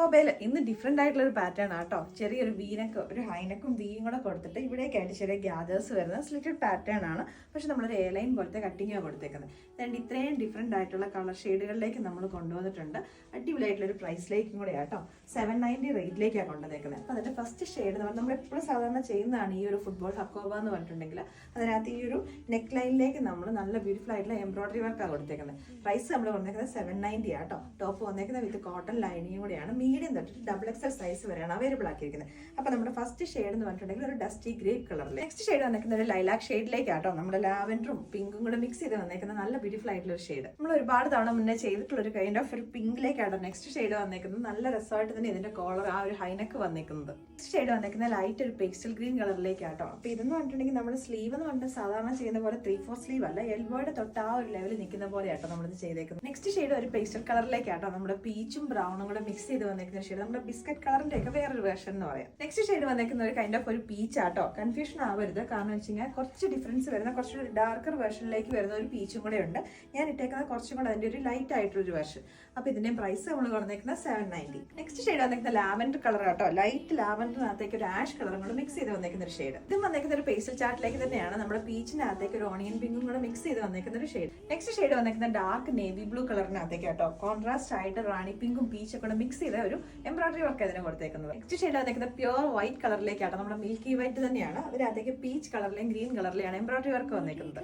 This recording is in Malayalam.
ഹക്കോബയിൽ ഇന്ന് ഡിഫറെന്റ് ആയിട്ടുള്ള ഒരു പാറ്റേൺ ആട്ടോ. ചെറിയൊരു വീനക്ക്, ഒരു ഹൈനക്കും വീയും കൂടെ കൊടുത്തിട്ട് ഇവിടേക്കായിട്ട് ചെറിയ ഗ്യാദേഴ്സ് വരുന്ന സ്ലിറ്റഡ് പാറ്റേൺ ആണ്. പക്ഷെ നമ്മളൊരു എയർലൈൻ പോലത്തെ കട്ടിങ്ങാണ് കൊടുത്തേക്കുന്നത്. അതുകൊണ്ട് ഇത്രയും ഡിഫറെന്റ് ആയിട്ടുള്ള കളർ ഷെയ്ഡുകളിലേക്ക് നമ്മൾ കൊണ്ടുവന്നിട്ടുണ്ട്. അടിപൊളിയായിട്ടുള്ള ഒരു പ്രൈസിലേക്കും കൂടെ ആട്ടോ. 790 റേറ്റിലേക്കാണ് കൊണ്ടുവന്നേക്കുന്നത്. അപ്പോൾ അതിന്റെ ഫസ്റ്റ് ഷെയ്ഡ് നമ്മൾ എപ്പോഴും സാധാരണ ചെയ്യുന്നതാണ് ഈ ഒരു ഫുട്ബോൾ ഹക്കോബ എന്ന് പറഞ്ഞിട്ടുണ്ടെങ്കിൽ അതിനകത്ത് ഈ ഒരു നെക്ക് ലൈനിലേക്ക് നമ്മൾ നല്ല ബ്യൂട്ടിഫുൾ ആയിട്ടുള്ള എംബ്രോയിഡറി വർക്കാണ് കൊടുത്തേക്കുന്നത്. പ്രൈസ് നമ്മൾ വന്നേക്കുന്നത് 790 ആട്ടോ. ടോപ്പ് വന്നേക്കുന്നത് വിത്ത് കോട്ടൺ ലൈനിങ് കൂടെയാണ്. മീഡിയം തൊട്ടിട്ട് XXL സൈസ് വരെയാണ് അവൈലബിൾ ആക്കിയിരിക്കുന്നത്. അപ്പോൾ നമ്മുടെ ഫസ്റ്റ് ഷെയ്ഡ് എന്ന് പറഞ്ഞിട്ടുണ്ടെങ്കിൽ ഒരു ഡസ്റ്റി ഗ്രേ കളറിൽ. നെക്സ്റ്റ് ഷെയ്ഡ് വന്നേക്കുന്ന ഒരു ലൈലാക്ക് ഷെയ്ഡിലേക്കാട്ടോ. നമ്മുടെ ലാവൻഡറും പിങ്കും കൂടെ മിക്സ് ചെയ്ത് വന്നേക്കുന്ന നല്ല ബ്യൂട്ടിഫുൾ ആയിട്ടുള്ള ഒരു ഷെയ്ഡ്. നമ്മൾ ഒരുപാട് തവണ മുന്നേ ചെയ്തിട്ടുള്ള ഒരു കൈൻഡ് ഓഫ് ഒരു പിങ്കിലേക്കാട്ടോ നെക്സ്റ്റ് ഷെയ്ഡ് വന്നേക്കുന്നത്. നല്ല രസമായിട്ട് തന്നെ ഇതിന്റെ കോളർ ആ ഒരു ഹൈനക്ക് വന്നേക്കുന്നത്. നെക്സ്റ്റ് ഷെയ്ഡ് വന്നേക്കുന്ന ലൈറ്റ് ഒരു പേസ്റ്റൽ ഗ്രീൻ കളറിലേക്കാട്ടോ. അപ്പോൾ ഇതെന്ന് പറഞ്ഞിട്ടുണ്ടെങ്കിൽ നമ്മുടെ സ്ലീവ് എന്ന് പറഞ്ഞിട്ട് സാധാരണ ചെയ്യുന്ന പോലെ 3/4 സ്ലീവ് അല്ല, എൽബോയുടെ തൊട്ട് ആ ഒരു ലെവലിൽ നിൽക്കുന്ന പോലെയാട്ടോ നമ്മളിത് ചെയ്തേക്കുന്നത്. നെക്സ്റ്റ് ഷെയ്ഡ് ഒരു പേസ്റ്റൽ കളറിലേക്കാട്ടോ. നമ്മുടെ പീച്ചും ബ്രൗണും കൂടെ മിക്സ് ചെയ്ത് വന്നേക്കുന്ന ഷെയ്ഡ്. നമ്മുടെ ബിസ്ക്കറ്റ് കളറിന്റെ ഒക്കെ വേറൊരു വേർഷൻ എന്ന് പറയാം. നെക്സ്റ്റ് ഷെയ്ഡ് വന്നേക്കുന്ന ഒരു കൈൻഡ് ഓഫ് ഒരു പീച്ച് ആട്ടോ. കൺഫ്യൂഷൻ ആവരുത്, കാരണം വെച്ച് കഴിഞ്ഞാൽ കുറച്ച് ഡിഫറൻസ് വരുന്ന കുറച്ചൊരു ഡാർക്കർ വേർഷനിലേക്ക് വരുന്ന ഒരു പീച്ചും കൂടെ ഉണ്ട്. ഞാൻ ഇട്ടേക്കുന്നത് കുറച്ചും കൂടെ അതിന്റെ ഒരു ലൈറ്റ് ആയിട്ടുള്ളൊരു വേർഷൻ. അപ്പൊ ഇതിന്റെ പ്രൈസ് നമ്മൾ കൊണ്ടുവന്നേക്കുന്നത് 790. നെക്സ്റ്റ് ഷെയ്ഡ് വന്നേക്കുന്ന ലാവൻഡർ കളർ ആട്ടോ. ലൈറ്റ് ലാവൻഡറിനകത്തേക്ക് ഒരു ആഷ് കളറും കൂടെ മിക്സ് ചെയ്ത് വന്നേക്കുന്ന ഒരു ഷെയ്ഡ്. ഇതും വന്നേക്കുന്ന ഒരു പേസ്റ്റൽ ചാർട്ടിലേക്ക് തന്നെയാണ്. നമ്മുടെ പീച്ചിനകത്തേക്ക് ഒരു ഓണിയൻ പിങ്കും കൂടെ മിക്സ് ചെയ്ത് വന്നേക്കുന്ന ഒരു ഷെയ്ഡ്. നെക്സ്റ്റ് ഷെയ്ഡ് വന്നേക്കുന്ന ഡാർക്ക് നേവി ബ്ലൂ കളറിനകത്തേക്ക് ആട്ടോ. കോൺട്രാസ്റ്റ് ആയിട്ട് റാണി പിങ്കും പീച്ചും കൂടെ മിക്സ് ചെയ്ത ഒരു എംബ്രോയിഡറി വർക്ക് അതിനെ കൊടുത്തേക്കുന്നത്. നെക്സ്റ്റ് ഷെയ്ഡ് വന്നേക്കുന്ന പ്യുവർ വൈറ്റ് കളറിലേക്കാട്ടോ. നമ്മുടെ മിൽക്കി വൈറ്റ് തന്നെയാണ്. അതിനകത്തേക്ക് പീച്ച് കളറിലെയും ഗ്രീൻ കളറിലെയാണ് എംബ്രോയിഡറി വർക്ക് വന്നേക്കുന്നത്.